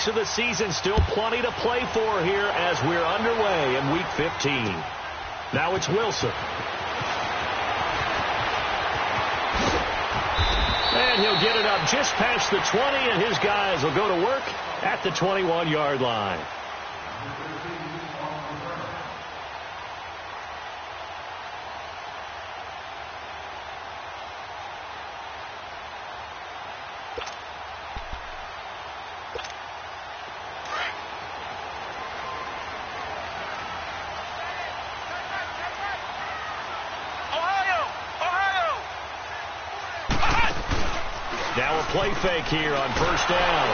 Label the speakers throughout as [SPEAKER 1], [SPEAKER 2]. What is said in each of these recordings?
[SPEAKER 1] weeks of the season. Still plenty to play for here as we're underway in Week 15. Now it's Wilson. And he'll get it up just past the 20, and his guys will go to work at the 21-yard line. Now a play fake here on first down.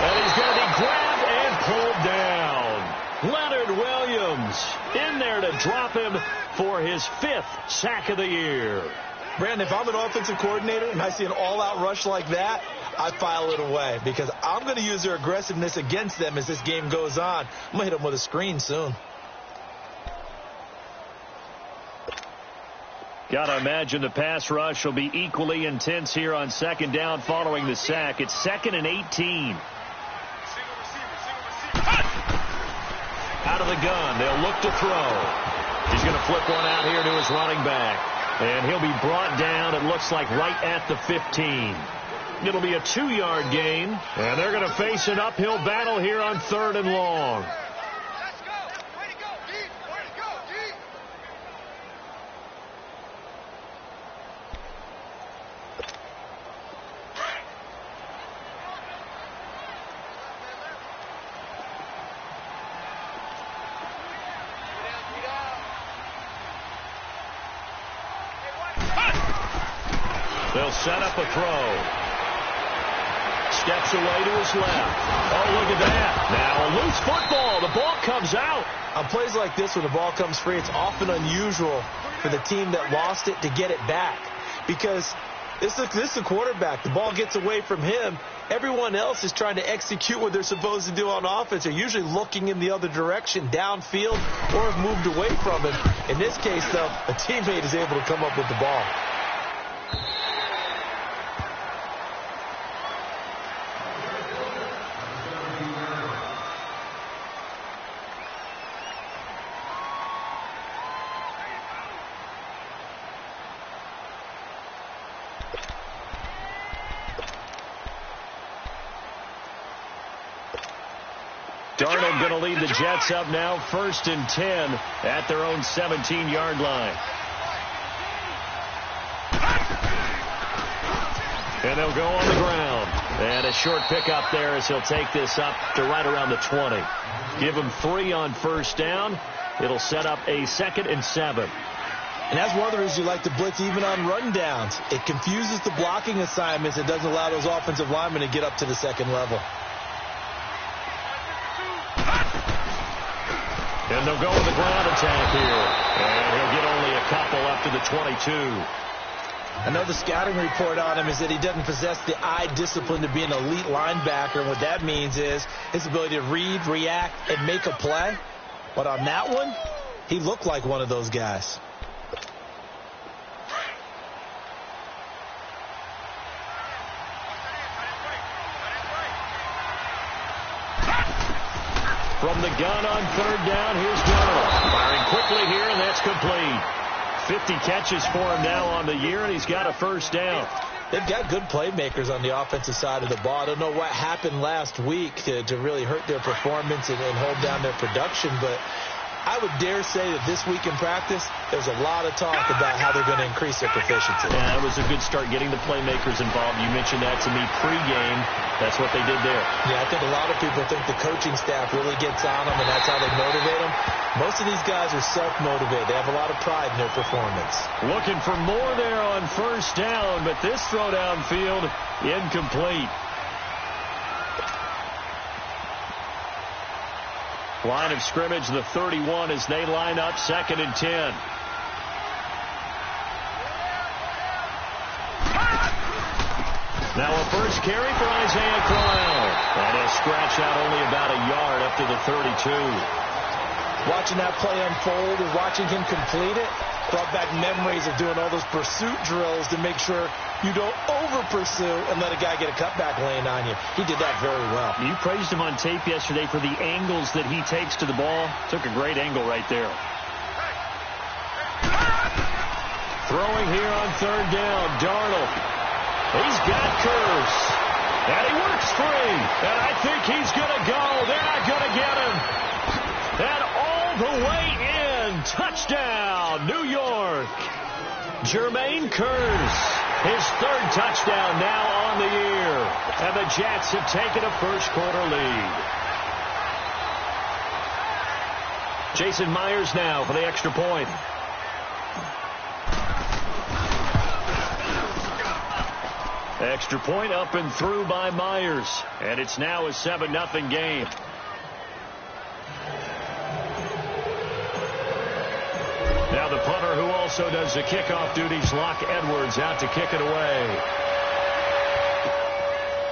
[SPEAKER 1] And he's going to be grabbed and pulled down. Leonard Williams in there to drop him for his 5th sack of the year.
[SPEAKER 2] Brandon, if I'm an offensive coordinator and I see an all-out rush like that, I file it away because I'm going to use their aggressiveness against them as this game goes on. I'm going to hit them with a screen soon.
[SPEAKER 1] Got to imagine the pass rush will be equally intense here on second down following the sack. It's 2nd and 18. Out of the gun. They'll look to throw. He's going to flip one out here to his running back. And he'll be brought down, it looks like, right at the 15. It'll be a 2-yard gain. And they're going to face an uphill battle here on 3rd and long. They'll set up a throw. Steps away to his left. Oh, look at that. Now a loose football. The ball comes out.
[SPEAKER 2] On plays like this, when the ball comes free, it's often unusual for the team that lost it to get it back. Because this is a quarterback. The ball gets away from him. Everyone else is trying to execute what they're supposed to do on offense. They're usually looking in the other direction, downfield, or have moved away from him. In this case, though, a teammate is able to come up with the ball.
[SPEAKER 1] Darnold going to lead the Jets up now, 1st and 10 at their own 17-yard line. And they'll go on the ground. And a short pickup there as he'll take this up to right around the 20. Give him 3 on first down. It'll set up a 2nd and 7.
[SPEAKER 2] And that's one of the reasons you like to blitz even on run downs. It confuses the blocking assignments. It doesn't allow those offensive linemen to get up to the second level.
[SPEAKER 1] And they'll go with the ground attack here. And he'll get only a couple up to the 22.
[SPEAKER 2] I know the scouting report on him is that he doesn't possess the eye discipline to be an elite linebacker. And what that means is his ability to read, react, and make a play. But on that one, he looked like one of those guys.
[SPEAKER 1] From the gun on 3rd down, here's Darnold. Firing quickly here, and that's complete. 50 catches for him now on the year, and he's got a 1st down.
[SPEAKER 2] They've got good playmakers on the offensive side of the ball. I don't know what happened last week to really hurt their performance and hold down their production, but I would dare say that this week in practice, there's a lot of talk about how they're going to increase their proficiency.
[SPEAKER 1] Yeah, that was a good start getting the playmakers involved. You mentioned that to me pregame. That's what they did there.
[SPEAKER 2] Yeah, I think a lot of people think the coaching staff really gets on them, and that's how they motivate them. Most of these guys are self-motivated. They have a lot of pride in their performance.
[SPEAKER 1] Looking for more there on first down, but this throw downfield incomplete. Line of scrimmage, the 31, as they line up 2nd and 10. Now a first carry for Isaiah Crowell. And he'll scratch out only about a yard up to the 32.
[SPEAKER 2] Watching that play unfold and watching him complete it, Brought back memories of doing all those pursuit drills to make sure you don't over-pursue and let a guy get a cutback laying on you. He did that very well.
[SPEAKER 1] You praised him on tape yesterday for the angles that he takes to the ball. Took a great angle right there. Throwing here on third down, Darnold. He's got curves. And he works free. And I think he's going to go. They're not going to get him. And all the way in. Touchdown, New York. Jermaine Kearse. His third touchdown now on the year. And the Jets have taken a first-quarter lead. Jason Myers now for the extra point. Extra point up and through by Myers. And it's now a 7-0 game. Now the punter who also does the kickoff duties, Locke Edwards, out to kick it away.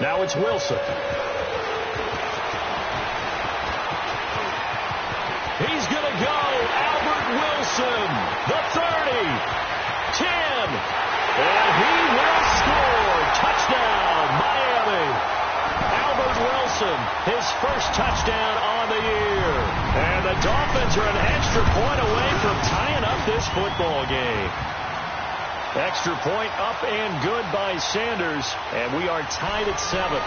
[SPEAKER 1] Now it's Wilson. He's going to go. Albert Wilson, the 30, 10, and he will score. Touchdown, Miami. Albert Wilson, his first touchdown on the year. And the Dolphins are an extra point away from tying up this football game. Extra point up and good by Sanders, and we are tied at 7.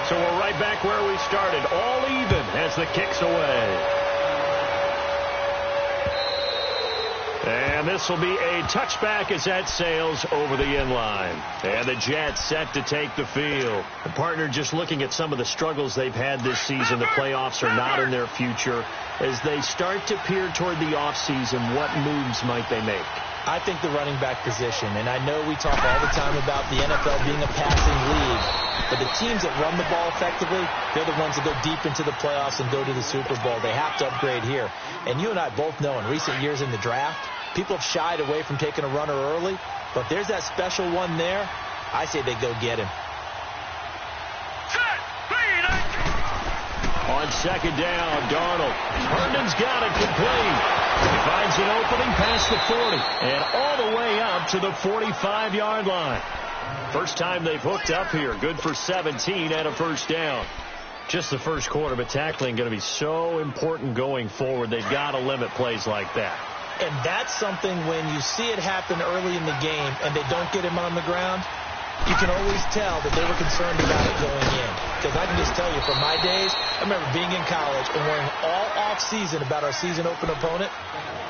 [SPEAKER 1] So we're right back where we started, all even as the kick's away. And this will be a touchback as that sails over the inline. And the Jets set to take the field. The partner just looking at some of the struggles they've had this season. The playoffs are not in their future. As they start to peer toward the offseason, what moves might they make?
[SPEAKER 2] I think the running back position, and I know we talk all the time about the NFL being a passing league, but the teams that run the ball effectively, they're the ones that go deep into the playoffs and go to the Super Bowl. They have to upgrade here. And you and I both know in recent years in the draft, people have shied away from taking a runner early, but there's that special one there. I say they go get him.
[SPEAKER 1] On second down, Darnold. Herndon's got it complete. He finds an opening past the 40 and all the way up to the 45-yard line. First time they've hooked up here. Good for 17 and a first down. Just the first quarter, but tackling going to be so important going forward. They've got to limit plays like that.
[SPEAKER 2] And that's something when you see it happen early in the game and they don't get him on the ground, you can always tell that they were concerned about it going in. Because I can just tell you, from my days, I remember being in college and worrying all off-season about our season open opponent,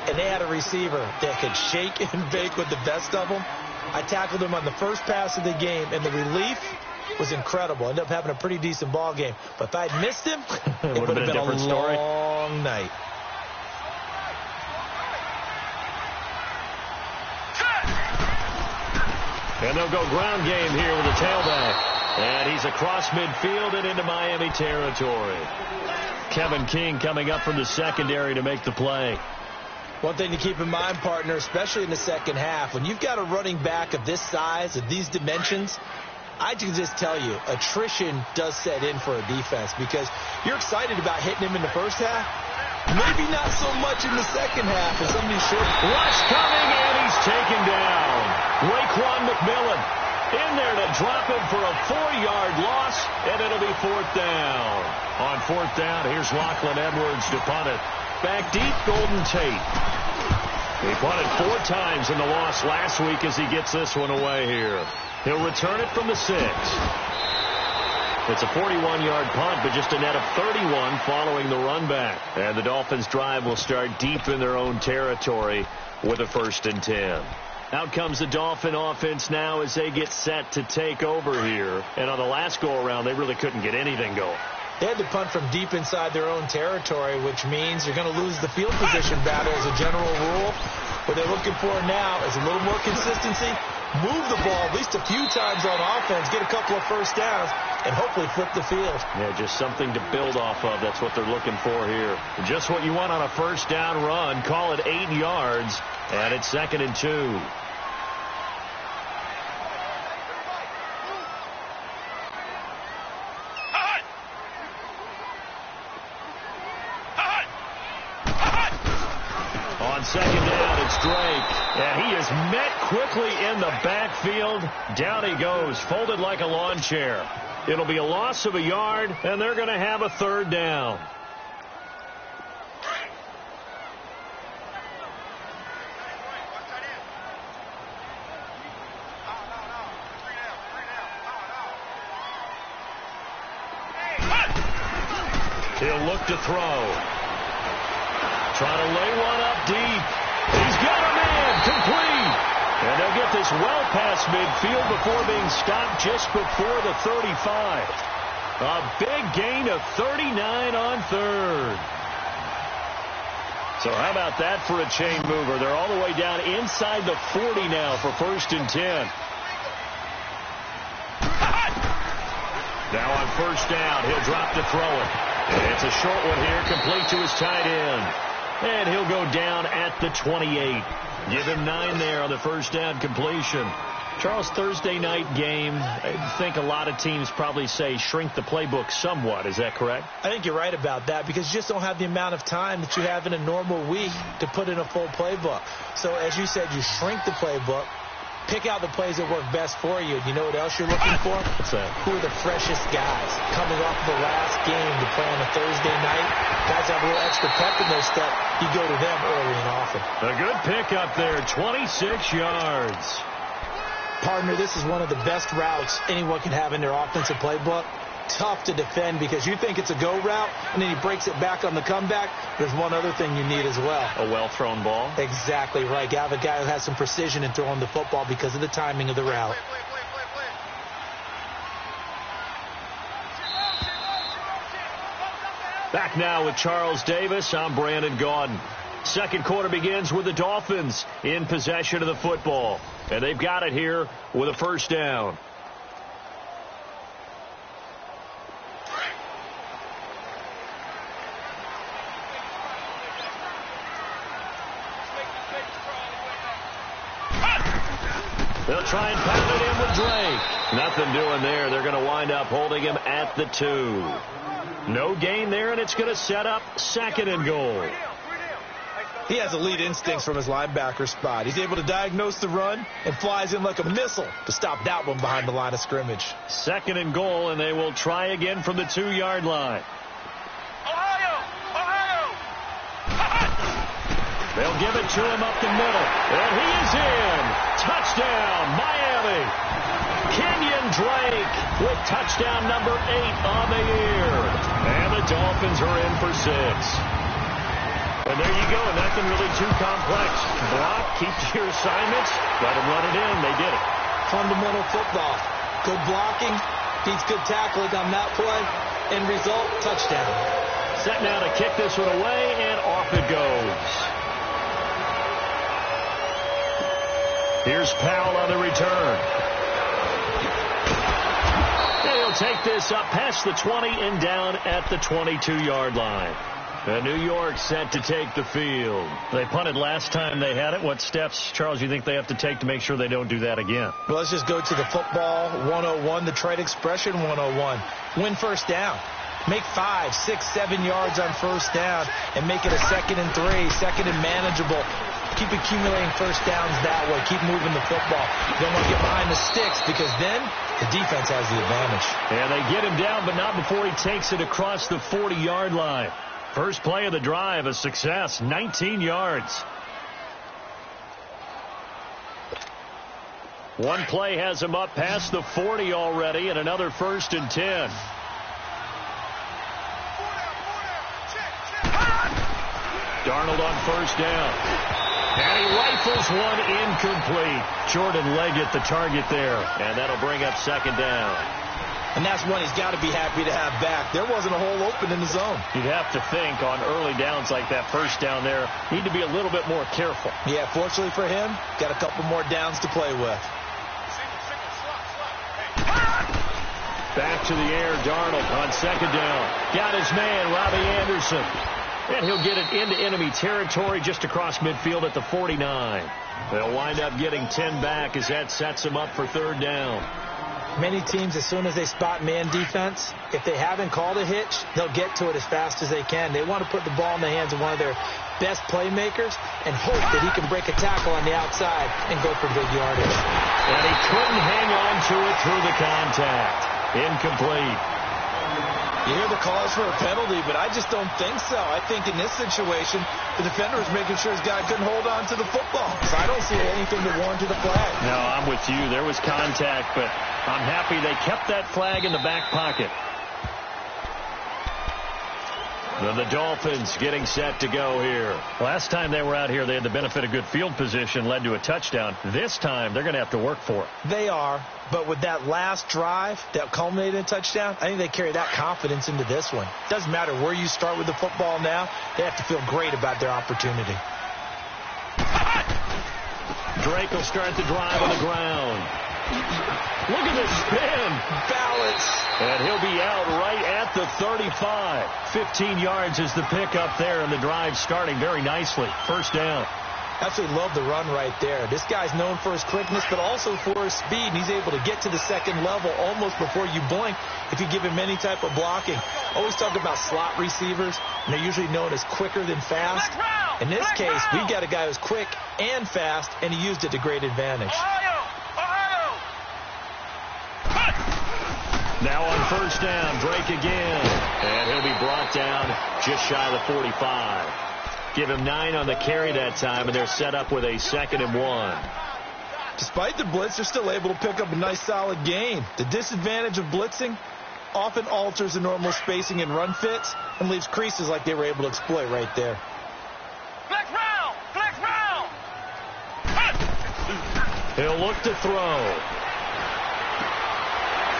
[SPEAKER 2] and they had a receiver that could shake and bake with the best of them. I tackled him on the first pass of the game, and the relief was incredible. Ended up having a pretty decent ball game. But if I'd missed him, it would have been a long night.
[SPEAKER 1] And they'll go ground game here with a tailback. And he's across midfield and into Miami territory. Kevin King coming up from the secondary to make the play.
[SPEAKER 2] One thing to keep in mind, partner, especially in the second half, when you've got a running back of this size, of these dimensions, I can just tell you, attrition does set in for a defense because you're excited about hitting him in the first half. Maybe not so much in the second half as somebody's short.
[SPEAKER 1] Rush coming, and he's taken down. Raekwon McMillan in there to drop him for a 4-yard loss, and it'll be fourth down. On fourth down, here's Lachlan Edwards to punt it. Back deep, Golden Tate. He punted 4 times in the loss last week as he gets this one away here. He'll return it from the 6. It's a 41-yard punt, but just a net of 31 following the run back. And the Dolphins' drive will start deep in their own territory with a 1st and 10. Out comes the Dolphin offense now as they get set to take over here. And on the last go-around, they really couldn't get anything going.
[SPEAKER 2] They had to punt from deep inside their own territory, which means you're going to lose the field position battle as a general rule. What they're looking for now is a little more consistency, move the ball at least a few times on offense, get a couple of first downs, and hopefully flip the field.
[SPEAKER 1] Yeah, just something to build off of. That's what they're looking for here. Just what you want on a first down run. Call it 8 yards, and it's 2nd and 2. On second down, it's Drake. And he is met quickly in the backfield. Down he goes, folded like a lawn chair. It'll be a loss of a yard, and they're going to have a third down. He'll look to throw. Trying to lay one up deep. He's got a man complete. And they'll get this well past midfield before being stopped just before the 35. A big gain of 39 on third. So how about that for a chain mover? They're all the way down inside the 40 now for 1st and 10. Now on 1st down, he'll drop to throw it. It's a short one here, complete to his tight end. And he'll go down at the 28. Give him 9 there on the 1st down completion. Charles, Thursday night game, I think a lot of teams probably say shrink the playbook somewhat. Is that correct?
[SPEAKER 2] I think you're right about that because you just don't have the amount of time that you have in a normal week to put in a full playbook. So as you said, you shrink the playbook. Pick out the plays that work best for you. You know what else you're looking for?
[SPEAKER 1] What's that?
[SPEAKER 2] Who are the freshest guys coming off the last game to play on a Thursday night? Guys have a little extra pep in their step. You go to them early and often.
[SPEAKER 1] A good pickup there, 26 yards.
[SPEAKER 2] Partner, this is one of the best routes anyone can have in their offensive playbook. Tough to defend because you think it's a go route, and then he breaks it back on the comeback. There's one other thing you need as well.
[SPEAKER 1] A well-thrown ball?
[SPEAKER 2] Exactly right. You have a guy who has some precision in throwing the football because of the timing of the route.
[SPEAKER 1] Back now with Charles Davis. I'm Brandon Gaudin. Second quarter begins with the Dolphins in possession of the football. And they've got it here with a 1st down. They'll try and pound it in with Drake. Nothing doing there. They're going to wind up holding him at the 2. No gain there, and it's going to set up 2nd and goal.
[SPEAKER 2] He has elite instincts from his linebacker spot. He's able to diagnose the run and flies in like a missile to stop that one behind the line of scrimmage.
[SPEAKER 1] 2nd and goal, and they will try again from the 2-yard line. They'll give it to him up the middle. And he is in. Touchdown, Miami. Kenyon Drake with touchdown number 8 on the year. And the Dolphins are in for 6. And there you go. Nothing really too complex. Block, keep to your assignments. Let them run it in. They did it.
[SPEAKER 2] Fundamental football. Good blocking. Beats good tackling on that play. End result, touchdown.
[SPEAKER 1] Set now to kick this one away, and off it goes. Here's Powell on the return. And he'll take this up past the 20 and down at the 22-yard line. And New York set to take the field. They punted last time they had it. What steps, Charles, you think they have to take to make sure they don't do that again?
[SPEAKER 2] Well, let's just go to the football 101, the trade expression 101. Win 1st down. Make 5, 6, 7 yards on 1st down and make it a 2nd and 3, 2nd and manageable. Keep accumulating 1st downs that way. Keep moving the football. You don't want to get behind the sticks because then the defense has the advantage.
[SPEAKER 1] And they get him down, but not before he takes it across the 40-yard line. First play of the drive, a success, 19 yards. One play has him up past the 40 already, and another 1st and 10. Darnold on 1st down. And he rifles one incomplete. Jordan Leggett, the target there. And that'll bring up 2nd down.
[SPEAKER 2] And that's one he's got to be happy to have back. There wasn't a hole open in the zone.
[SPEAKER 1] You'd have to think on early downs like that 1st down there, need to be a little bit more careful.
[SPEAKER 2] Yeah, fortunately for him, got a couple more downs to play with.
[SPEAKER 1] Back to the air, Darnold on 2nd down. Got his man, Robbie Anderson. And he'll get it into enemy territory just across midfield at the 49. They'll wind up getting 10 back as that sets him up for 3rd down.
[SPEAKER 2] Many teams, as soon as they spot man defense, if they haven't called a hitch, they'll get to it as fast as they can. They want to put the ball in the hands of one of their best playmakers and hope that he can break a tackle on the outside and go for big yardage.
[SPEAKER 1] And he couldn't hang on to it through the contact. Incomplete.
[SPEAKER 2] You hear the calls for a penalty, but I just don't think so. I think in this situation, the defender was making sure his guy couldn't hold on to the football. So I don't see anything to warrant to the flag.
[SPEAKER 1] No, I'm with you. There was contact, but I'm happy they kept that flag in the back pocket. The Dolphins getting set to go here. Last time they were out here, they had the benefit of good field position, led to a touchdown. This time, they're going to have to work for it.
[SPEAKER 2] They are, but with that last drive that culminated in a touchdown, I think they carry that confidence into this one. Doesn't matter where you start with the football now, they have to feel great about their opportunity.
[SPEAKER 1] Drake will start the drive on the ground. Look at the spin. Balance. And he'll be out right at the 35. 15 yards is the pickup there, and the drive starting very nicely. First down.
[SPEAKER 2] Absolutely love the run right there. This guy's known for his quickness, but also for his speed. And he's able to get to the second level almost before you blink if you give him any type of blocking. Always talk about slot receivers, and they're usually known as quicker than fast. In this case, we've got a guy who's quick and fast, and he used it to great advantage.
[SPEAKER 1] Now on first down, Drake again. And he'll be brought down just shy of the 45. Give him 9 on the carry that time, and they're set up with a 2nd and 1.
[SPEAKER 2] Despite the blitz, they're still able to pick up a nice solid gain. The disadvantage of blitzing often alters the normal spacing and run fits and leaves creases like they were able to exploit right there.
[SPEAKER 3] Flex round! Flex round!
[SPEAKER 1] He'll look to throw.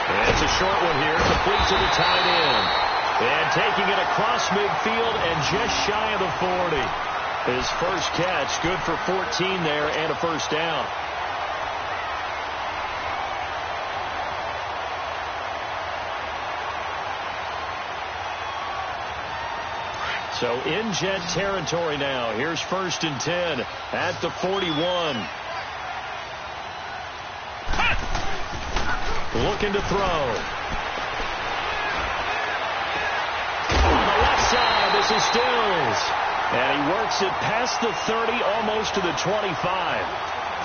[SPEAKER 1] And it's a short one here, complete to the tight end. And taking it across midfield and just shy of the 40. His first catch, good for 14 there and a first down. So in Jet territory now. Here's 1st and 10 at the 41. Looking to throw. On the left side, this is Stills. And he works it past the 30, almost to the 25.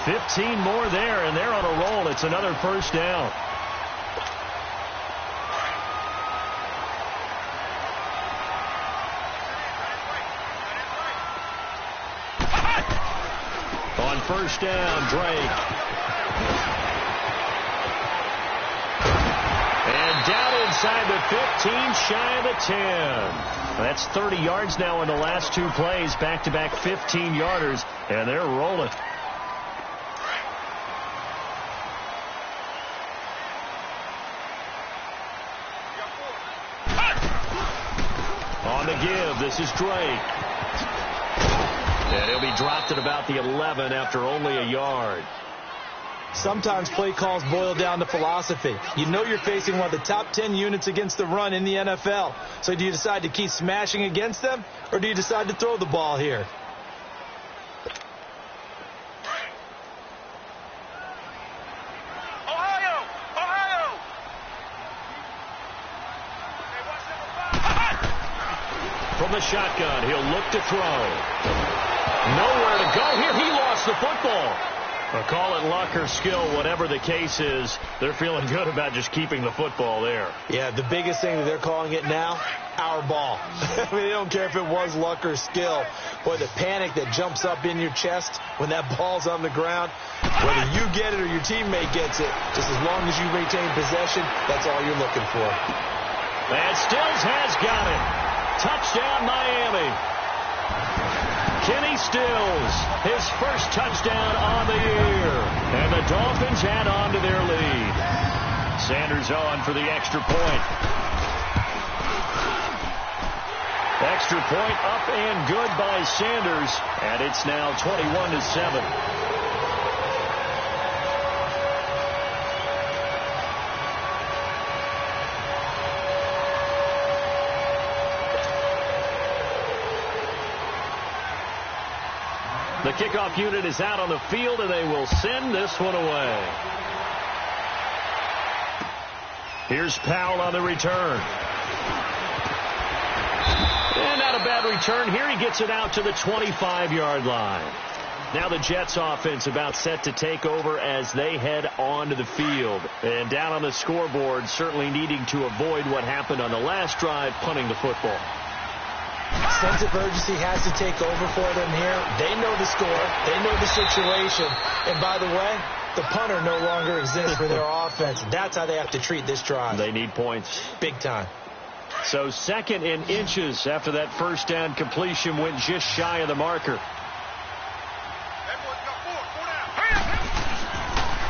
[SPEAKER 1] 15 more there, and they're on a roll. It's another first down. On first down, Drake. And down inside the 15, shy of the 10. That's 30 yards now in the last 2 plays. Back-to-back 15-yarders, and they're rolling. On the give, this is Drake. And he'll be dropped at about the 11 after only a yard.
[SPEAKER 2] Sometimes play calls boil down to philosophy. You know you're facing one of the top 10 units against the run in the NFL. So do you decide to keep smashing against them, or do you decide to throw the ball here?
[SPEAKER 3] Ohio!
[SPEAKER 1] From the shotgun, he'll look to throw. Nowhere to go here. He lost the football. Well, call it luck or skill, whatever the case is. They're feeling good about just keeping the football there.
[SPEAKER 2] Yeah, the biggest thing that they're calling it now, our ball. I mean, they don't care if it was luck or skill. Boy, the panic that jumps up in your chest when that ball's on the ground, whether you get it or your teammate gets it, just as long as you retain possession, that's all you're looking for.
[SPEAKER 1] And Stills has got it. Touchdown, Miami. Kenny Stills, his first touchdown on the year. And the Dolphins add on to their lead. Sanders on for the extra point. Extra point up and good by Sanders. And it's now 21-7. The kickoff unit is out on the field, and they will send this one away. Here's Powell on the return. And not a bad return here. He gets it out to the 25-yard line. Now the Jets offense about set to take over as they head onto the field. And down on the scoreboard, certainly needing to avoid what happened on the last drive, punting the football.
[SPEAKER 2] Sense of urgency has to take over for them here. They know the score. They know the situation. And by the way, the punter no longer exists for their offense. That's how they have to treat this drive.
[SPEAKER 1] They need points.
[SPEAKER 2] Big time.
[SPEAKER 1] So 2nd and inches after that first down completion went just shy of the marker.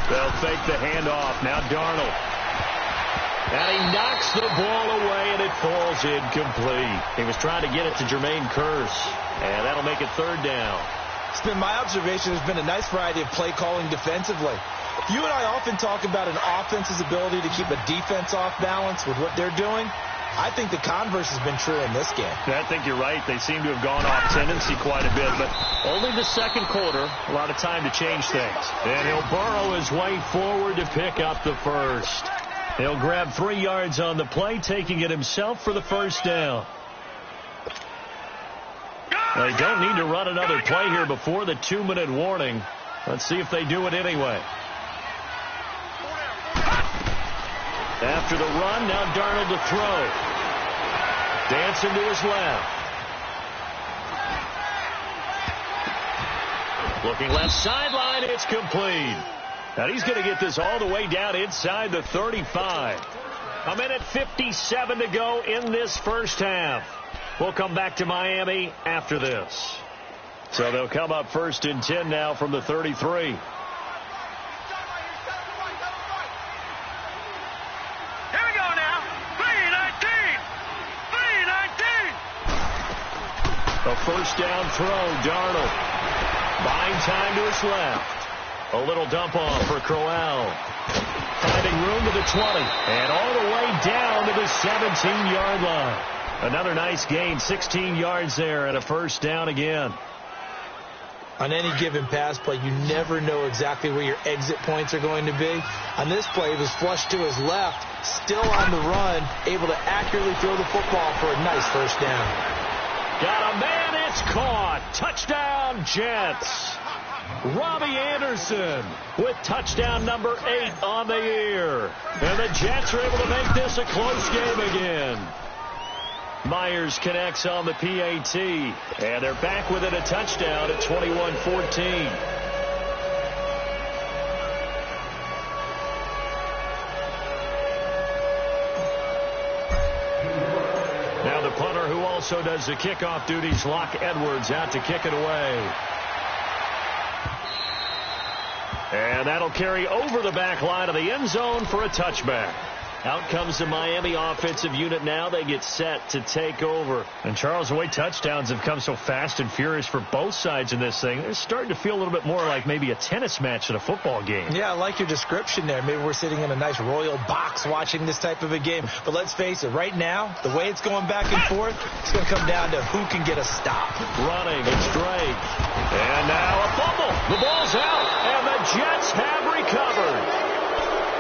[SPEAKER 1] They'll fake the handoff. Now Darnold. And he knocks the ball away, and it falls incomplete. He was trying to get it to Jermaine Kearse, and that'll make it 3rd down.
[SPEAKER 2] It's been my observation. There's been a nice variety of play calling defensively. You and I often talk about an offense's ability to keep a defense off balance with what they're doing. I think the converse has been true in this game.
[SPEAKER 1] I think you're right. They seem to have gone off tendency quite a bit, but only the 2nd quarter, a lot of time to change things. And he'll burrow his way forward to pick up the 1st. He'll grab 3 yards on the play, taking it himself for the 1st down. They don't need to run another play here before the 2-minute warning. Let's see if they do it anyway. After the run, now Darnold to throw. Dancing to his left. Looking left sideline, it's complete. Now he's going to get this all the way down inside the 35. 1:57 to go in this first half. We'll come back to Miami after this. So they'll come up 1st and 10 now from the 33. A 1st down throw, Darnold. Buying time to his left. A little dump off for Crowell. Finding room to the 20. And all the way down to the 17-yard line. Another nice gain, 16 yards there, and a 1st down again.
[SPEAKER 2] On any given pass play, you never know exactly where your exit points are going to be. On this play, he was flushed to his left, still on the run, able to accurately throw the football for a nice 1st down.
[SPEAKER 1] Got a man, it's caught. Touchdown, Jets. Robbie Anderson with touchdown number 8 on the year. And the Jets are able to make this a close game again. Myers connects on the PAT. And they're back within a touchdown at 21-14. Now the punter who also does the kickoff duties, Locke Edwards, out to kick it away. And that'll carry over the back line of the end zone for a touchback. Out comes the Miami offensive unit now. They get set to take over. And, Charles, the way touchdowns have come so fast and furious for both sides in this thing, they're starting to feel a little bit more like maybe a tennis match at a football game. Yeah, I like your description there. Maybe we're sitting in a nice royal box watching this type of a game. But let's face it, right now, the way it's going back and forth, it's going to come down to who can get a stop. Running, it's Drake. And now a fumble. The ball's out, and the Jets have recovered.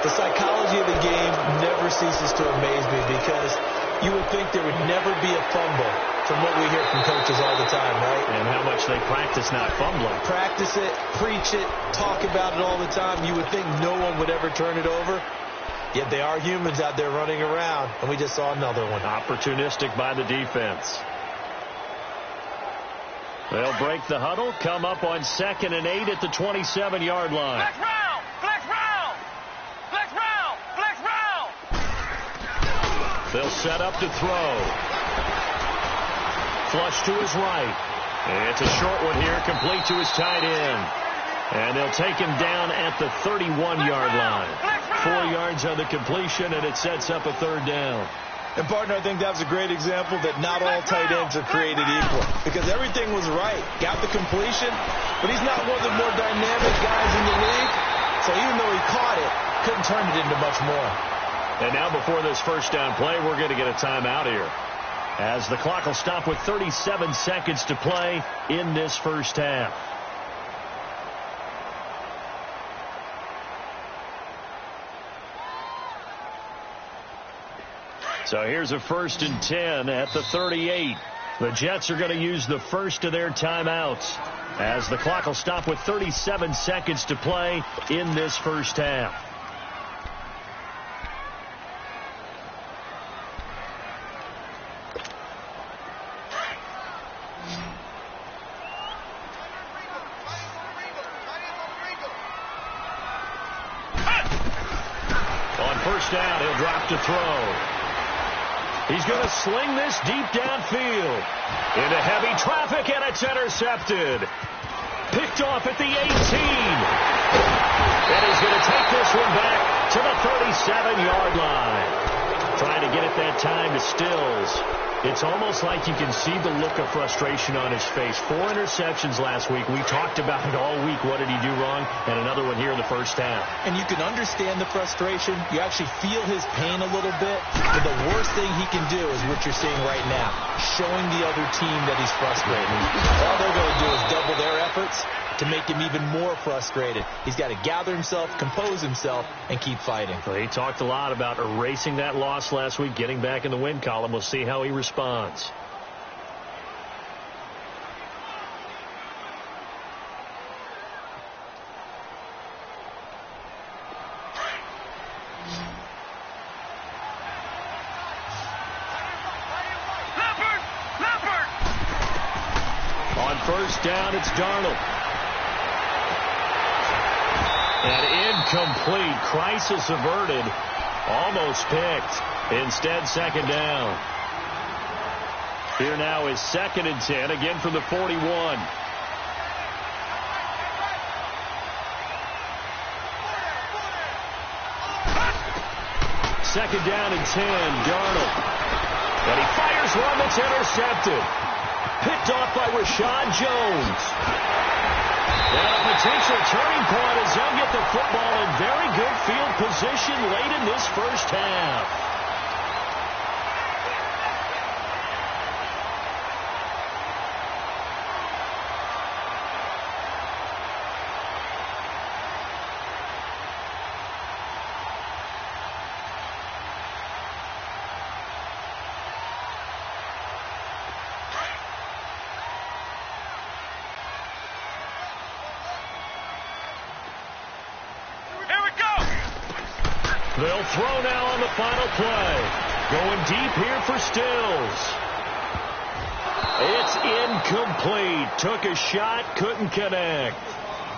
[SPEAKER 1] The psychology of the game never ceases to amaze me because you would think there would never be a fumble from what we hear from coaches all the time, right? And how much they practice not fumbling. Practice it, preach it, talk about it all the time. You would think no one would ever turn it over. Yet they are humans out there running around, and we just saw another one. Opportunistic by the defense. They'll break the huddle, come up on 2nd and 8 at the 27-yard line.
[SPEAKER 3] Flex round! Flex round! Flex round! Flex round!
[SPEAKER 1] They'll set up to throw. Flush to his right. It's a short one here, complete to his tight end. And they'll take him down at the 31-yard line. 4 yards on the completion, and it sets up a 3rd down.
[SPEAKER 2] And, partner, I think that was a great example that not all tight ends are created equal. Because everything was right. Got the completion, but he's not one of the more dynamic guys in the league. So even though he caught it, couldn't turn it into much more.
[SPEAKER 1] And now before this first down play, we're going to get a timeout here, as the clock will stop with 37 seconds to play in this first half. So here's a 1st and 10 at the 38. The Jets are going to use the first of their timeouts as the clock will stop with 37 seconds to play in this first half. On first down, he'll drop to throw. He's going to sling this deep downfield into heavy traffic, and it's intercepted. Picked off at the 18. And he's going to take this one back to the 37-yard line. Trying to get it that time to Stills. It's almost like you can see the look of frustration on his face. 4 interceptions last week. We talked about it all week. What did he do wrong? And another one here in the first half.
[SPEAKER 2] And you can understand the frustration. You actually feel his pain a little bit. But the worst thing he can do is what you're seeing right now, showing the other team that he's frustrated. All they're going to do is double their efforts to make him even more frustrated. He's got to gather himself, compose himself, and keep fighting.
[SPEAKER 1] Well, he talked a lot about erasing that loss last week, getting back in the win column. We'll see how he responds. On first down, it's Darnold. And incomplete. Crisis averted. Almost picked. Instead, second down. Here now is 2nd and 10. Again from the 41. Second down and 10. Darnold. And he fires one that's intercepted. Picked off by Rashad Jones. And a potential turning point as they'll get the football in very good field position late in this first half. They'll throw now on the final play. Going deep here for Stills. It's incomplete. Took a shot, couldn't connect.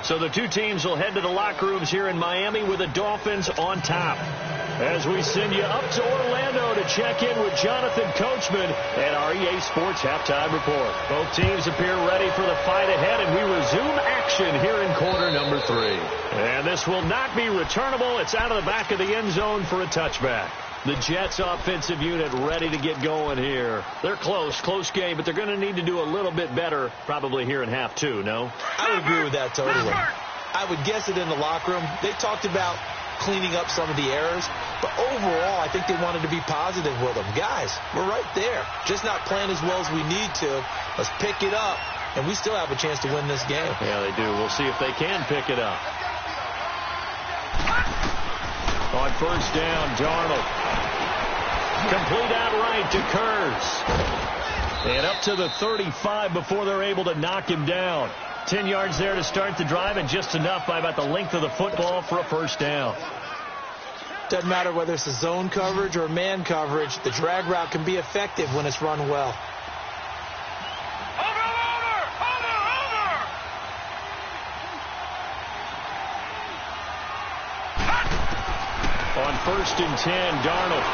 [SPEAKER 1] So the two teams will head to the locker rooms here in Miami with the Dolphins on top. As we send you up to Orlando to check in with Jonathan Coachman and our EA Sports Halftime Report. Both teams appear ready for the fight ahead, and we resume action here in quarter number 3. And this will not be returnable. It's out of the back of the end zone for a touchback. The Jets offensive unit ready to get going here. They're close game, but they're going to need to do a little bit better probably here in half 2, no?
[SPEAKER 2] I would agree with that totally. I would guess it in the locker room. They talked about cleaning up some of the errors, but overall I think they wanted to be positive with them. Guys, we're right there. Just not playing as well as we need to. Let's pick it up, and we still have a chance to win this game.
[SPEAKER 1] Yeah, they do. We'll see if they can pick it up. On first down, Darnold. Complete outright to Kurz. And up to the 35 before they're able to knock him down. 10 yards there to start the drive, and just enough by about the length of the football for a first down.
[SPEAKER 2] Doesn't matter whether it's a zone coverage or man coverage. The drag route can be effective when it's run well.
[SPEAKER 1] On first and 10, Darnold.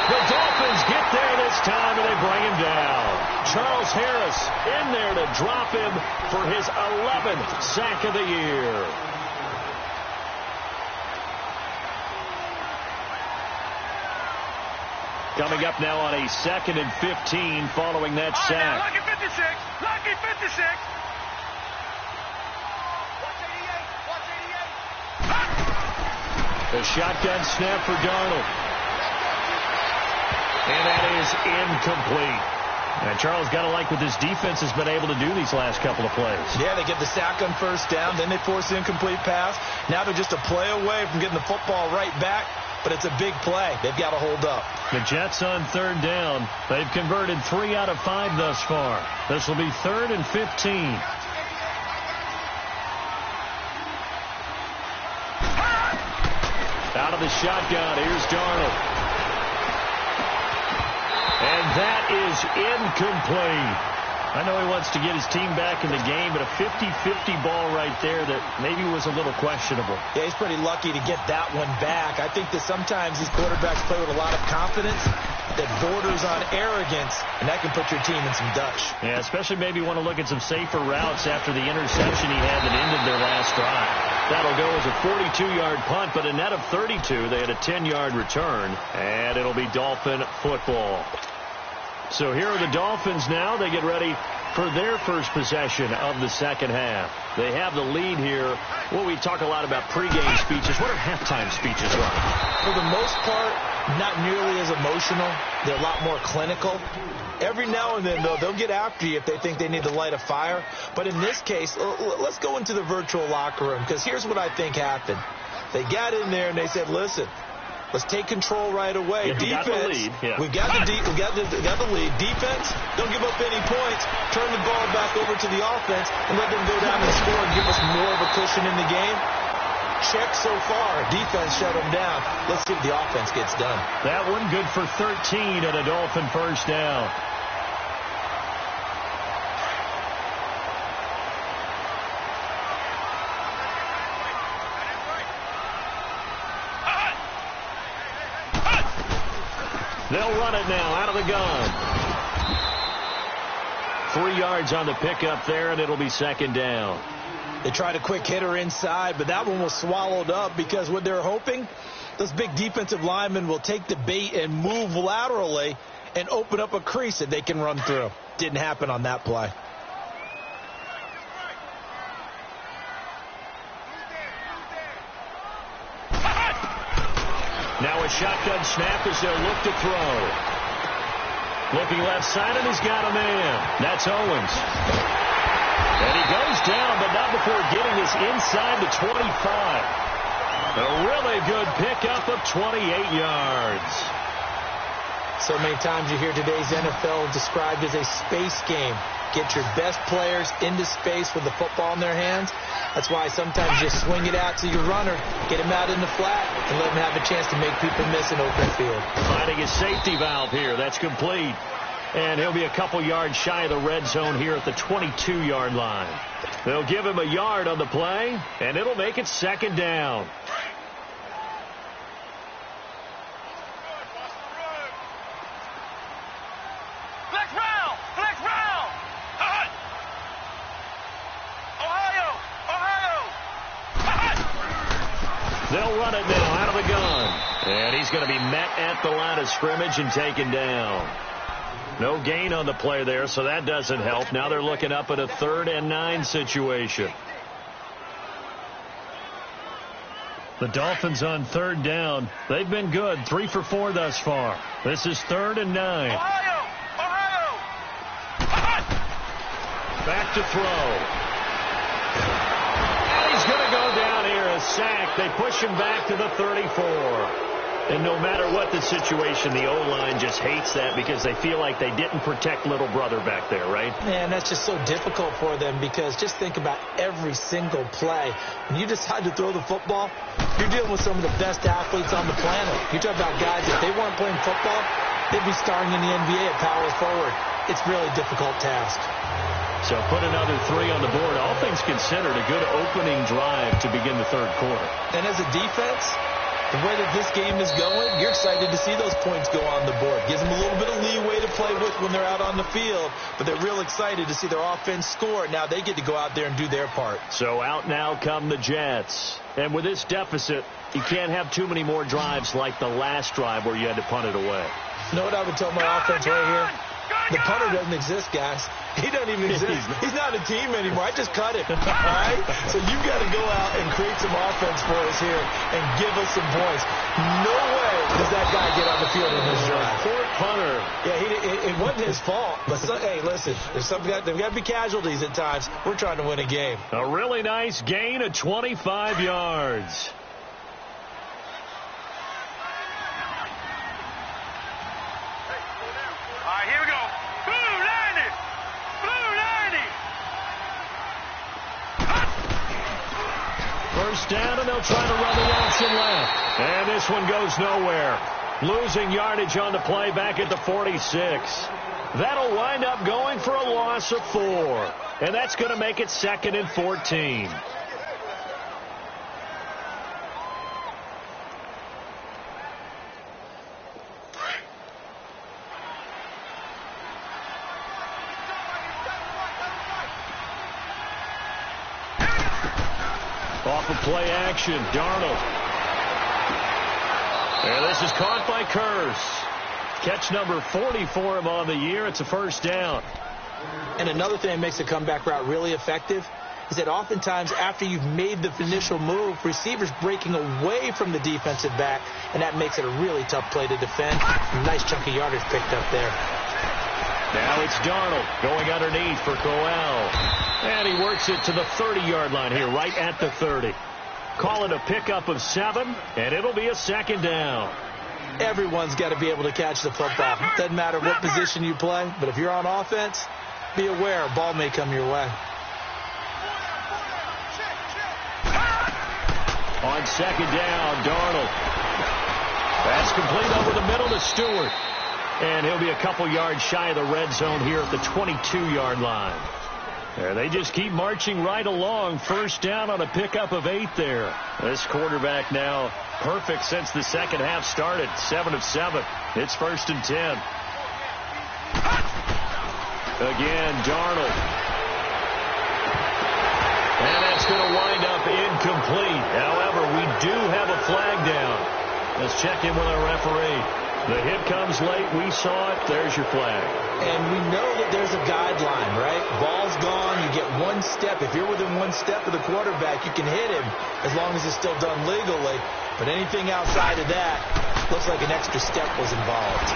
[SPEAKER 1] The Dolphins get there this time, and they bring him down. Charles Harris in there to drop him for his 11th sack of the year. Coming up now on a 2nd and 15 following that sack.
[SPEAKER 3] Lucky 56. Lucky 56.
[SPEAKER 1] The shotgun snap for Darnold. And that is incomplete. And Charles, got to like what this defense has been able to do these last couple of plays.
[SPEAKER 2] Yeah, they get the sack on first down, then they force an incomplete pass. Now they're just a play away from getting the football right back, but it's a big play. They've got to hold up.
[SPEAKER 1] The Jets on third down. They've converted 3 out of 5 thus far. This will be 3rd and 15. Out of the shotgun, here's Darnold. And that is incomplete. I know he wants to get his team back in the game, but a 50-50 ball right there that maybe was a little questionable.
[SPEAKER 2] Yeah, he's pretty lucky to get that one back. I think that sometimes these quarterbacks play with a lot of confidence that borders on arrogance, and that can put your team in some dutch.
[SPEAKER 1] Yeah, especially maybe want to look at some safer routes after the interception he had that ended their last drive. That'll go as a 42-yard punt, but a net of 32. They had a 10-yard return, and it'll be Dolphin football. So here are the Dolphins now. They get ready for their first possession of the second half. They have the lead here. Well, we talk a lot about pregame speeches. What are halftime speeches like?
[SPEAKER 2] For the most part, not nearly as emotional. They're a lot more clinical. Every now and then, though, they'll get after you if they think they need to light a fire. But in this case, let's go into the virtual locker room, because here's what I think happened. They got in there and they said, listen, let's take control right away.
[SPEAKER 1] Yeah,
[SPEAKER 2] defense,
[SPEAKER 1] got the lead. Yeah.
[SPEAKER 2] we got the lead. Defense, don't give up any points. Turn the ball back over to the offense and let them go down and score and give us more of a cushion in the game. Check so far. Defense shut them down. Let's see if the offense gets done.
[SPEAKER 1] That one good for 13 and a Dolphin first down. They'll run it now out of the gun. 3 yards on the pickup there, and it'll be second down.
[SPEAKER 2] They tried a quick hitter inside, but that one was swallowed up because what they're hoping, those big defensive linemen will take the bait and move laterally and open up a crease that they can run through. Didn't happen on that play.
[SPEAKER 1] Now a shotgun snap as they'll look to throw. Looking left side, and he's got a man. That's Owens. And he goes down, but not before getting this inside the 25. A really good pickup of 28 yards.
[SPEAKER 2] So many times you hear today's NFL described as a space game. Get your best players into space with the football in their hands. That's why sometimes you swing it out to your runner, get him out in the flat, and let him have a chance to make people miss an open field.
[SPEAKER 1] Finding a safety valve here. That's complete. And he'll be a couple yards shy of the red zone here at the 22-yard line. They'll give him a yard on the play, and it'll make it second down. They'll run it now out of the gun. And he's going to be met at the line of scrimmage and taken down. No gain on the play there, so that doesn't help. Now they're looking up at a 3rd and 9 situation. The Dolphins on 3rd down. They've been good. 3 for 4 thus far. This is 3rd and 9.
[SPEAKER 3] Ohio!
[SPEAKER 1] Back to throw. And he's going to go down here. A sack. They push him back to the 34. And no matter what the situation, the O-line just hates that because they feel like they didn't protect little brother back there, right?
[SPEAKER 2] Man, that's just so difficult for them because just think about every single play. When you decide to throw the football, you're dealing with some of the best athletes on the planet. You talk about guys, if they weren't playing football, they'd be starring in the NBA at power forward. It's a really difficult task.
[SPEAKER 1] So put another 3 on the board. All things considered, a good opening drive to begin the 3rd quarter.
[SPEAKER 2] And as a defense, the way that this game is going, you're excited to see those points go on the board. Gives them a little bit of leeway to play with when they're out on the field, but they're real excited to see their offense score. Now they get to go out there and do their part.
[SPEAKER 1] So out now come the Jets. And with this deficit, you can't have too many more drives like the last drive where you had to punt it away.
[SPEAKER 2] You know what I would tell my offense right here? The punter doesn't exist, guys. He doesn't even exist. He's not a team anymore. I just cut him. All right? So you got to go out and create some offense for us here and give us some points. No way does that guy get on the field in this drive.
[SPEAKER 1] punter.
[SPEAKER 2] Yeah, it wasn't his fault. But hey, listen, there's there've got to be casualties at times. We're trying to win a game.
[SPEAKER 1] A really nice gain of 25 yards.
[SPEAKER 3] All right, here we go. Blue 90. Blue 90.
[SPEAKER 1] First down, and they'll try to run the option left. And this one goes nowhere. Losing yardage on the play back at the 46. That'll wind up going for a loss of 4. And that's going to make it 2nd and 14. Off of play action, Darnold. And this is caught by Curse. Catch number 40 for him on the year. It's a first down.
[SPEAKER 2] And another thing that makes the comeback route really effective is that oftentimes after you've made the initial move, receivers breaking away from the defensive back, and that makes it a really tough play to defend. Nice chunk of yardage picked up there.
[SPEAKER 1] Now it's Darnold going underneath for Coel. And he works it to the 30-yard line here, right at the 30. Call it a pickup of 7, and it'll be a second down.
[SPEAKER 2] Everyone's got to be able to catch the football. Doesn't matter what position you play, but if you're on offense, be aware a ball may come your way.
[SPEAKER 1] On second down, Darnold. Pass complete over the middle to Stewart. And he'll be a couple yards shy of the red zone here at the 22-yard line. And they just keep marching right along. First down on a pickup of 8 there. This quarterback now perfect since the second half started. 7 of 7. It's 1st and 10. Again, Darnold. And that's going to wind up incomplete. However, we do have a flag down. Let's check in with our referee. The hit comes late. We saw it. There's your flag.
[SPEAKER 2] And we know that there's a guideline, right? Ball's gone. You get 1 step. If you're within 1 step of the quarterback, you can hit him as long as it's still done legally. But anything outside of that looks like an extra step was involved.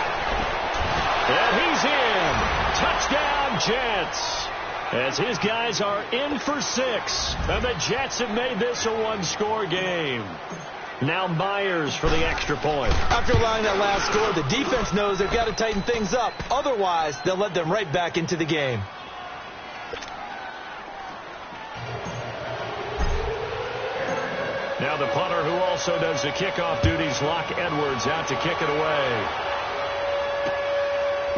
[SPEAKER 1] And he's in. Touchdown, Jets. As his guys are in for 6. And the Jets have made this a 1-score game. Now Myers for the extra point.
[SPEAKER 2] After allowing that last score, the defense knows they've got to tighten things up. Otherwise, they'll let them right back into the game.
[SPEAKER 1] Now the punter who also does the kickoff duties, Locke Edwards, out to kick it away.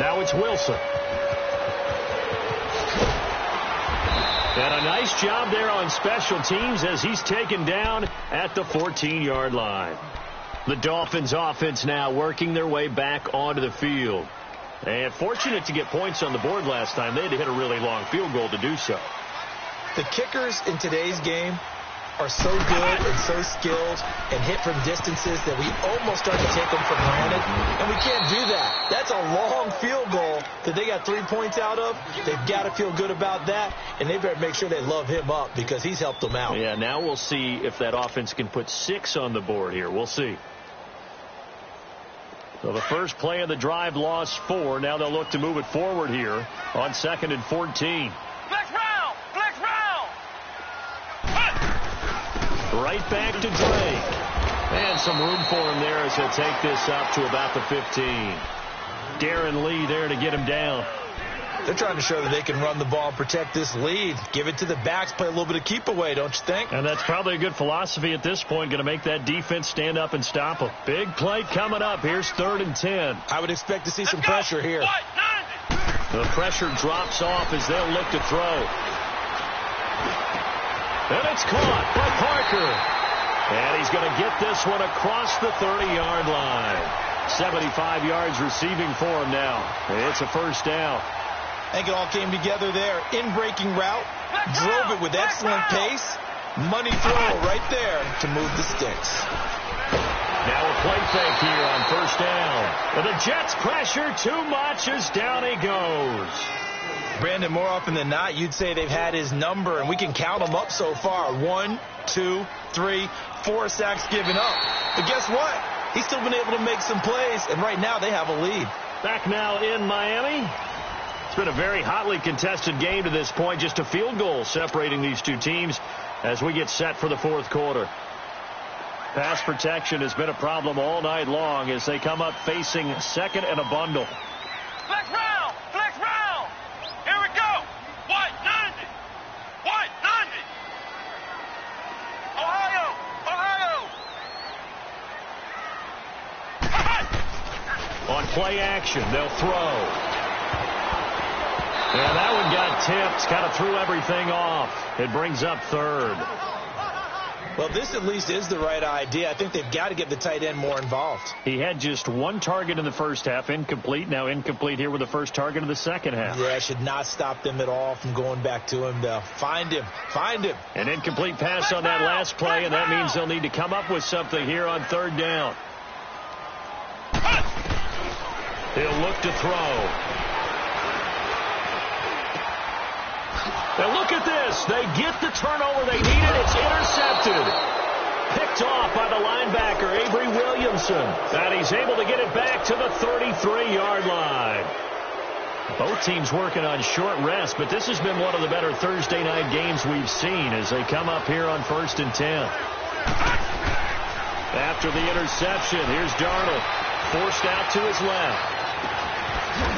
[SPEAKER 1] Now it's Wilson. And a nice job there on special teams as he's taken down at the 14-yard line. The Dolphins offense now working their way back onto the field. And fortunate to get points on the board last time. They had to hit a really long field goal to do so.
[SPEAKER 2] The kickers in today's game are so good and so skilled and hit from distances that we almost start to take them for granted. And we can't do that. That's a long field goal that they got 3 points out of. They've got to feel good about that, and they better make sure they love him up because he's helped them out.
[SPEAKER 1] Yeah, now we'll see if that offense can put 6 on the board here. We'll see. So the first play of the drive lost 4. Now they'll look to move it forward here on 2nd and 14.
[SPEAKER 3] Flex round! Flex round!
[SPEAKER 1] Right back to Drake. And some room for him there as he'll take this up to about the 15. Darren Lee there to get him down.
[SPEAKER 2] They're trying to show that they can run the ball and protect this lead. Give it to the backs, play a little bit of keep away, don't you think?
[SPEAKER 1] And that's probably a good philosophy at this point. Going to make that defense stand up and stop them. Big play coming up. Here's 3rd and 10.
[SPEAKER 2] I would expect to see some pressure here.
[SPEAKER 1] The pressure drops off as they'll look to throw. And it's caught by Parker. And he's going to get this one across the 30-yard line. 75 yards receiving for him now. It's a first down.
[SPEAKER 2] I think it all came together there. In-breaking route. Drove it with excellent pace. Money throw right there to move the sticks.
[SPEAKER 1] Now a play fake here on first down. But the Jets pressure too much as down he goes.
[SPEAKER 2] Brandon, more often than not, you'd say they've had his number, and we can count them up so far. 1, 2, 3, 4 sacks given up. But guess what? He's still been able to make some plays, and right now they have a lead.
[SPEAKER 1] Back now in Miami. It's been a very hotly contested game to this point. Just a field goal separating these two teams as we get set for the fourth quarter. Pass protection has been a problem all night long as they come up facing second and a bundle.
[SPEAKER 3] Flex round! Flex round! Here we go! White 90! White 90! Ohio! Ohio!
[SPEAKER 1] On play action, they'll throw. And that one got tipped. Kind of threw everything off. It brings up third.
[SPEAKER 2] Well, this at least is the right idea. I think they've got to get the tight end more involved.
[SPEAKER 1] He had just one target in the first half, incomplete. Now incomplete here with the first target of the second half.
[SPEAKER 2] Yeah, should not stop them at all from going back to him, though. Find him. Find him.
[SPEAKER 1] An incomplete pass on that last play, and that means they'll need to come up with something here on third down. He'll look to throw. Now look at this. They get the turnover they needed. It's intercepted. Picked off by the linebacker, Avery Williamson. And he's able to get it back to the 33-yard line. Both teams working on short rest, but this has been one of the better Thursday night games we've seen as they come up here on 1st and 10. After the interception, here's Darnold. Forced out to his left.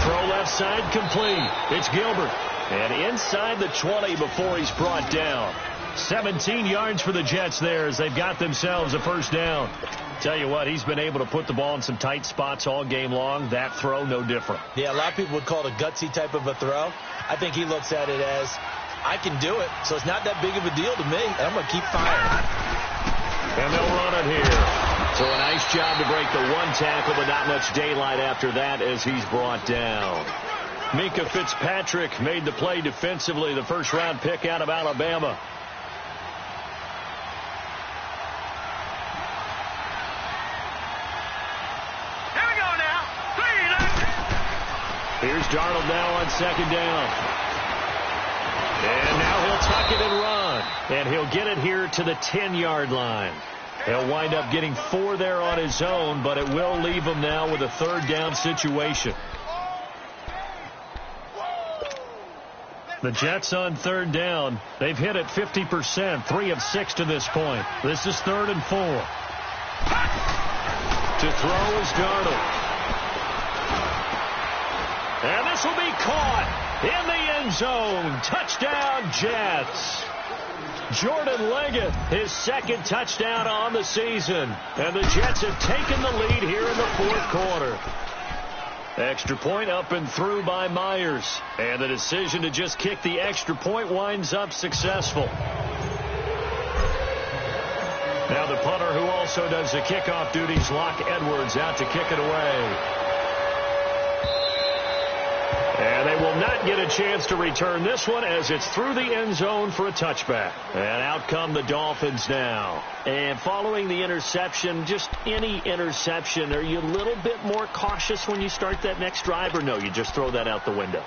[SPEAKER 1] Throw left side complete. It's Gilbert. And inside the 20 before he's brought down. 17 yards for the Jets there as they've got themselves a first down. Tell you what, he's been able to put the ball in some tight spots all game long. That throw, no different.
[SPEAKER 2] Yeah, a lot of people would call it a gutsy type of a throw. I think he looks at it as, I can do it, so it's not that big of a deal to me, and I'm going to keep firing.
[SPEAKER 1] And they'll run it here. So a nice job to break the one tackle, but not much daylight after that as he's brought down. Minkah Fitzpatrick made the play defensively, the first-round pick out of Alabama.
[SPEAKER 3] Here we go now.
[SPEAKER 1] Here's Darnold now on second down. And now he'll tuck it and run. And he'll get it here to the 10-yard line. He'll wind up getting 4 there on his own, but it will leave him now with a third down situation. The Jets on third down. They've hit it 50%, 3 of 6 to this point. This is 3rd and 4. To throw is Darnold. And this will be caught in the end zone. Touchdown, Jets. Jordan Leggett, his second touchdown on the season. And the Jets have taken the lead here in the fourth quarter. Extra point up and through by Myers. And the decision to just kick the extra point winds up successful. Now the punter who also does the kickoff duties, Locke Edwards, out to kick it away. And they will not get a chance to return this one as it's through the end zone for a touchback. And out come the Dolphins now. And following the interception, just any interception, are you a little bit more cautious when you start that next drive, or no, you just throw that out the window?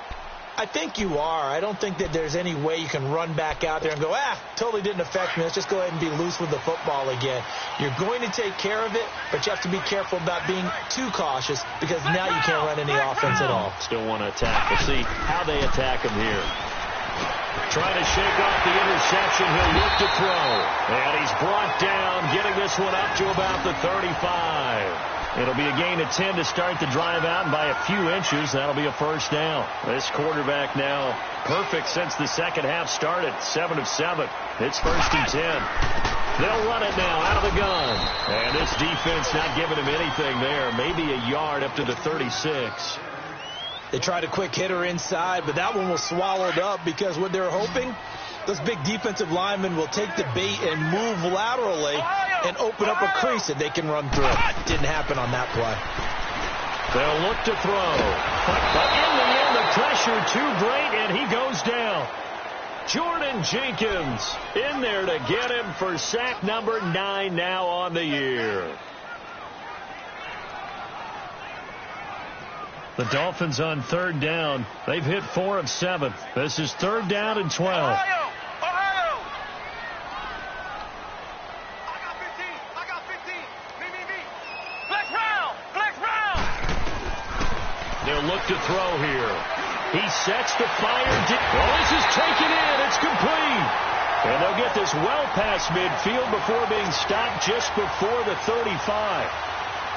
[SPEAKER 2] I think you are. I don't think that there's any way you can run back out there and go, totally didn't affect me. Let's just go ahead and be loose with the football again. You're going to take care of it, but you have to be careful about being too cautious because now you can't run any offense at all.
[SPEAKER 1] Still want to attack. We'll see how they attack him here. Trying to shake off the interception. He'll look to throw. And he's brought down, getting this one up to about the 35. It'll be a gain of 10 to start the drive out, and by a few inches, that'll be a first down. This quarterback now perfect since the second half started, 7 of 7. It's 1st and 10. They'll run it now out of the gun. And this defense not giving him anything there, maybe a yard up to the 36.
[SPEAKER 2] They tried a quick hitter inside, but that one was swallowed up because what they're hoping, those big defensive linemen will take the bait and move laterally and open up a crease that they can run through. Didn't happen on that play.
[SPEAKER 1] They'll look to throw. But in the end, the pressure too great, and he goes down. Jordan Jenkins in there to get him for sack number 9 now on the year. The Dolphins on third down. They've hit 4 of 7. This is 3rd down and 12.
[SPEAKER 3] Ohio! I got 15. Me. Flex round!
[SPEAKER 1] They'll look to throw here. He sets the fire. Well, this is taken in. It's complete. And they'll get this well past midfield before being stopped just before the 35.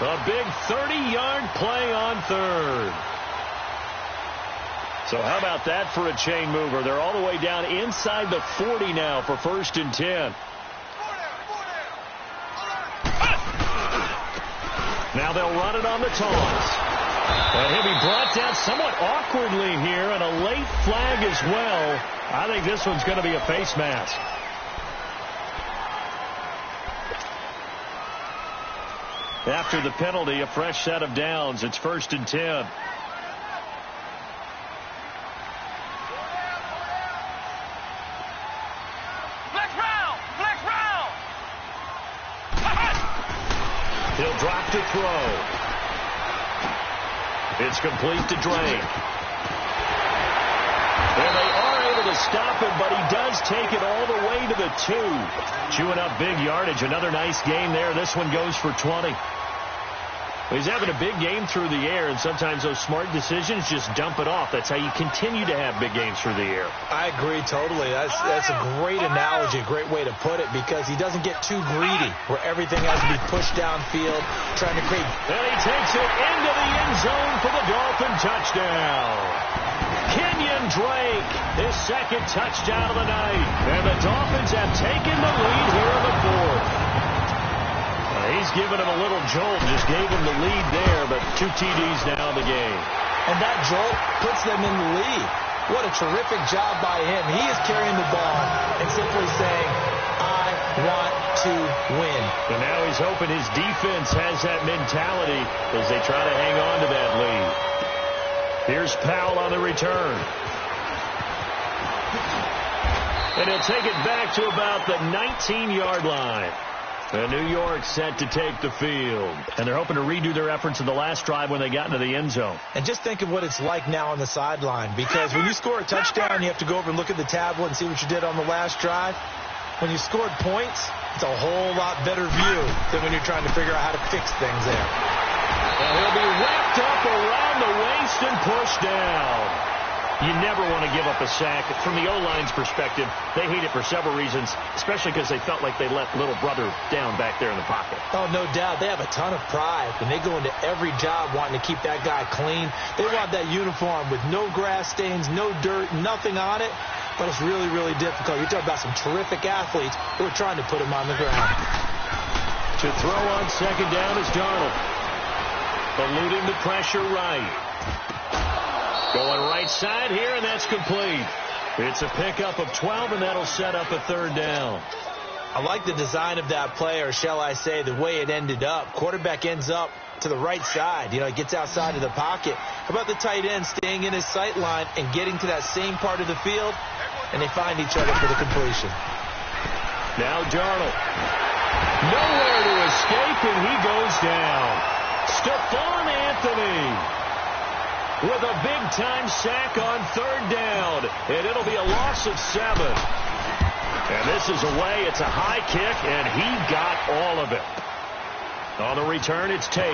[SPEAKER 1] A big 30-yard play on third. So how about that for a chain mover? They're all the way down inside the 40 now for 1st and 10. Now they'll run it on the toss. And he'll be brought down somewhat awkwardly here, and a late flag as well. I think this one's going to be a face mask. After the penalty, a fresh set of downs. It's 1st and 10. He'll drop to throw. It's complete to Drake. And they are able to stop him, but he does take it all the way to the 2. Chewing up big yardage. Another nice gain there. This one goes for 20. He's having a big game through the air, and sometimes those smart decisions just dump it off. That's how you continue to have big games through the air.
[SPEAKER 2] I agree totally. That's a great analogy, a great way to put it, because he doesn't get too greedy where everything has to be pushed downfield, trying to create.
[SPEAKER 1] And he takes it into the end zone for the Dolphin touchdown. Kenyon Drake, his second touchdown of the night. And the Dolphins have taken the lead here in the 4th. He's given him a little jolt, just gave him the lead there, but 2 TDs now in the game.
[SPEAKER 2] And that jolt puts them in the lead. What a terrific job by him. He is carrying the ball and simply saying, I want to win.
[SPEAKER 1] And now he's hoping his defense has that mentality as they try to hang on to that lead. Here's Powell on the return. And he'll take it back to about the 19-yard line. And New York set to take the field. And they're hoping to redo their efforts in the last drive when they got into the end zone.
[SPEAKER 2] And just think of what it's like now on the sideline. Because when you score a touchdown, you have to go over and look at the tablet and see what you did on the last drive. When you scored points, it's a whole lot better view than when you're trying to figure out how to fix things there.
[SPEAKER 1] And he'll be wrapped up around the waist and pushed down. You never want to give up a sack. From the O-line's perspective, they hate it for several reasons, especially because they felt like they let little brother down back there in the pocket.
[SPEAKER 2] Oh, no doubt. They have a ton of pride, and they go into every job wanting to keep that guy clean. They want that uniform with no grass stains, no dirt, nothing on it, but it's really, really difficult. You're talking about some terrific athletes who are trying to put him on the ground.
[SPEAKER 1] To throw on second down is Darnold. Eluding the pressure right. Going right side here, and that's complete. It's a pickup of 12, and that'll set up a 3rd down.
[SPEAKER 2] I like the design of that play, or shall I say the way it ended up. Quarterback ends up to the right side. You know, he gets outside of the pocket. How about the tight end staying in his sight line and getting to that same part of the field, and they find each other for the completion.
[SPEAKER 1] Now Darnold. Nowhere to escape, and he goes down. Stephon Anthony with a big-time sack on 3rd down, and it'll be a loss of 7. And this is away. It's a high kick, and he got all of it. On the return, it's Tate.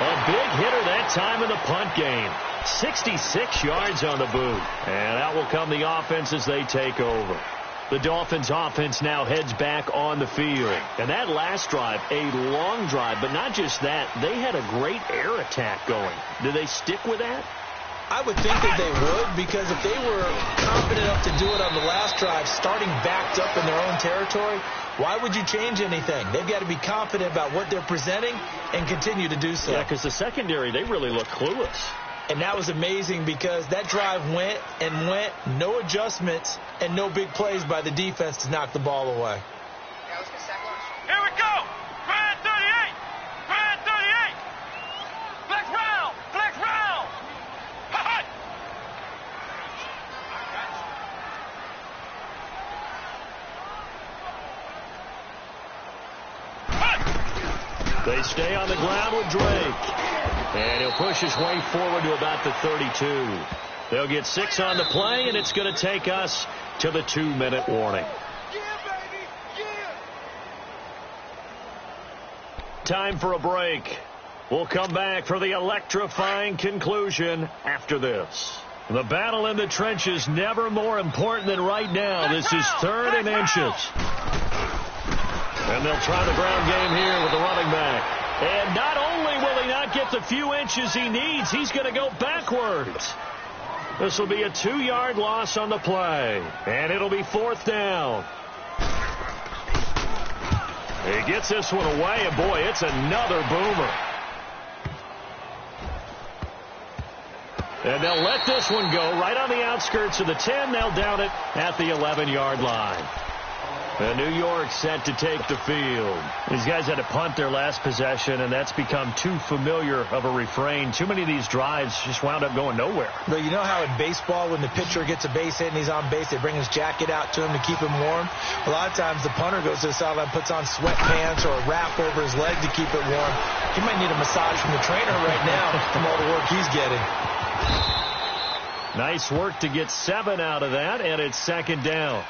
[SPEAKER 1] A big hitter that time in the punt game. 66 yards on the boot. And out will come the offense as they take over. The Dolphins offense now heads back on the field. And that last drive, a long drive, but not just that, they had a great air attack going. Do they stick with that?
[SPEAKER 2] I would think that they would, because if they were confident enough to do it on the last drive, starting backed up in their own territory, why would you change anything? They've got to be confident about what they're presenting and continue to do so.
[SPEAKER 1] Yeah, because the secondary, they really look clueless.
[SPEAKER 2] And that was amazing because that drive went and went, no adjustments, and no big plays by the defense to knock the ball away.
[SPEAKER 3] Here we go. Grand 38. Grand 38. Flex round. Flex round. Ha-ha.
[SPEAKER 1] They stay on the ground with Drake. And he'll push his way forward to about the 32. They'll get 6 on the play, and it's going to take us to the 2-minute warning. Time for a break. We'll come back for the electrifying conclusion after this. The battle in the trenches never more important than right now. This is 3rd and inches. And they'll try the ground game here with the running back. And not only will he not get the few inches he needs, he's going to go backwards. This will be a 2-yard loss on the play. And it'll be 4th down. He gets this one away, and boy, it's another boomer. And they'll let this one go right on the outskirts of the 10. They'll down it at the 11-yard line. And New York set to take the field. These guys had to punt their last possession, and that's become too familiar of a refrain. Too many of these drives just wound up going nowhere.
[SPEAKER 2] But you know how in baseball, when the pitcher gets a base hit and he's on base, they bring his jacket out to him to keep him warm? A lot of times the punter goes to the sideline, puts on sweatpants or a wrap over his leg to keep it warm. He might need a massage from the trainer right now from all the work he's getting.
[SPEAKER 1] Nice work to get 7 out of that, and it's 2nd down.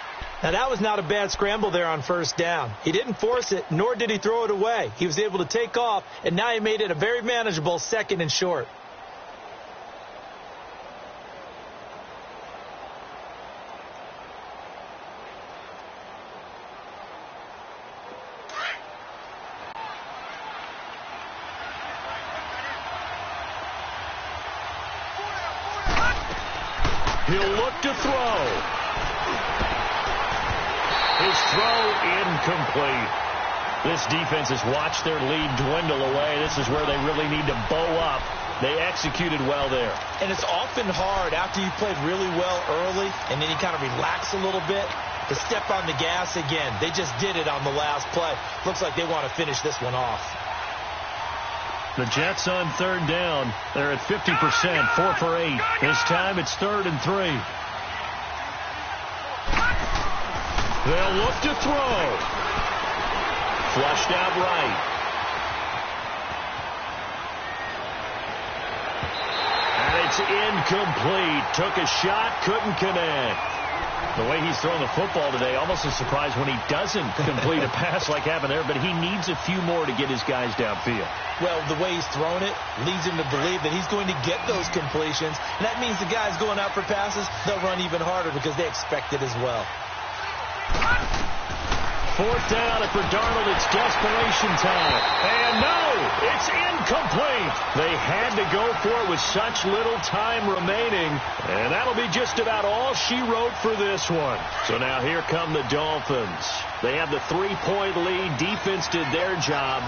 [SPEAKER 2] Now, that was not a bad scramble there on 1st down. He didn't force it, nor did he throw it away. He was able to take off, and now he made it a very manageable 2nd and short.
[SPEAKER 1] He'll look to throw. His throw incomplete. This defense has watched their lead dwindle away. This is where they really need to bow up. They executed well there.
[SPEAKER 2] And it's often hard after you played really well early and then you kind of relax a little bit to step on the gas again. They just did it on the last play. Looks like they want to finish this one off.
[SPEAKER 1] The Jets on 3rd down. They're at 50%, 4 for 8. This time it's 3rd and 3. They'll look to throw. Flushed out right. And it's incomplete. Took a shot, couldn't connect. The way he's throwing the football today, almost a surprise when he doesn't complete a pass like happened there, but he needs a few more to get his guys downfield.
[SPEAKER 2] Well, the way he's thrown it leads him to believe that he's going to get those completions. And that means the guys going out for passes, they'll run even harder because they expect it as well.
[SPEAKER 1] 4th down, and for Darnold, it's desperation time. And no, it's incomplete. They had to go for it with such little time remaining. And that'll be just about all she wrote for this one. So now here come the Dolphins. They have the 3-point lead. Defense did their job.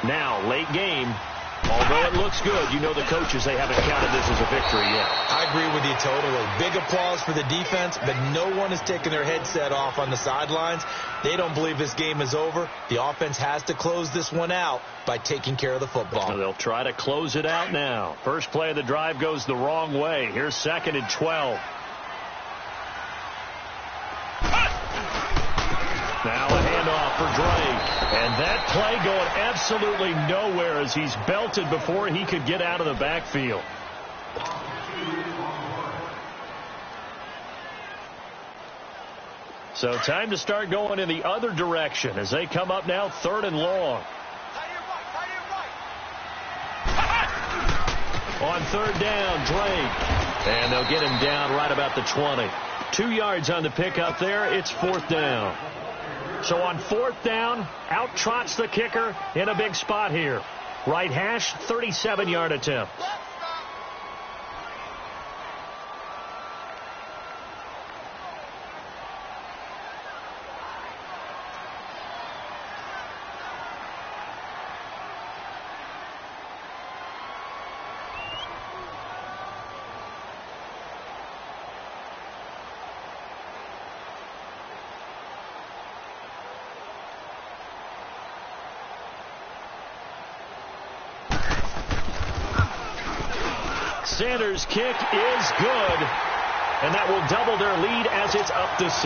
[SPEAKER 1] Now, late game. Although it looks good, you know the coaches, they haven't counted this as a victory yet.
[SPEAKER 2] I agree with you totally. Big applause for the defense, but no one is taking their headset off on the sidelines. They don't believe this game is over. The offense has to close this one out by taking care of the football.
[SPEAKER 1] So they'll try to close it out now. First play of the drive goes the wrong way. Here's 2nd and 12. Now a handoff for Drake. And that play going absolutely nowhere as he's belted before he could get out of the backfield. So time to start going in the other direction as they come up now 3rd and long. On 3rd down, Drake. And they'll get him down right about the 20. 2 yards on the pickup there. It's 4th down. So on 4th down, out trots the kicker in a big spot here. Right hash, 37-yard attempt. Sanders' kick is good, and that will double their lead as it's up to 6.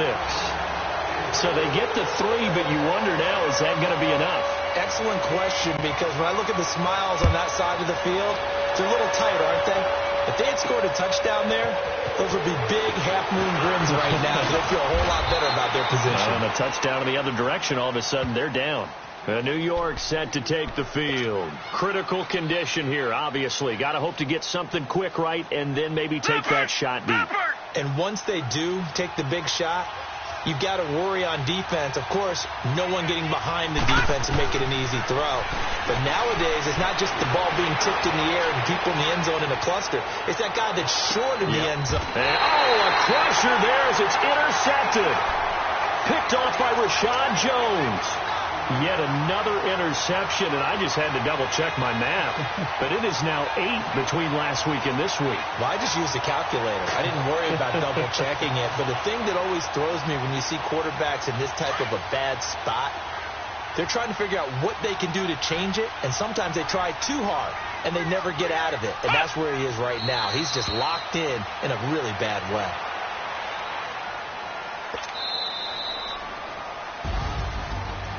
[SPEAKER 1] So they get the 3, but you wonder now, is that going to be enough?
[SPEAKER 2] Excellent question, because when I look at the smiles on that side of the field, they're a little tight, aren't they? If they had scored a touchdown there, those would be big half-moon grins right now. They'll feel a whole lot better about their position.
[SPEAKER 1] And a touchdown in the other direction, all of a sudden, they're down. New York set to take the field. Critical condition here, obviously. Got to hope to get something quick right and then maybe take that shot deep.
[SPEAKER 2] And once they do take the big shot, you've got to worry on defense. Of course, no one getting behind the defense and make it an easy throw. But nowadays, it's not just the ball being tipped in the air and people in the end zone in a cluster. It's that guy that's short in the end zone.
[SPEAKER 1] And, a crusher there as it's intercepted. Picked off by Rashad Jones. Yet another interception, and I just had to double-check my math. But it is now 8 between last week and this week.
[SPEAKER 2] Well, I just used a calculator. I didn't worry about double-checking it. But the thing that always throws me when you see quarterbacks in this type of a bad spot, they're trying to figure out what they can do to change it, and sometimes they try too hard, and they never get out of it. And that's where he is right now. He's just locked in a really bad way.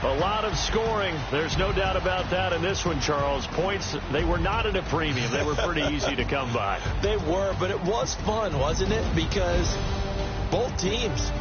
[SPEAKER 1] A lot of scoring. There's no doubt about that in this one, Charles. Points, they were not at a premium. They were pretty easy to come by.
[SPEAKER 2] They were, but it was fun, wasn't it? Because both teams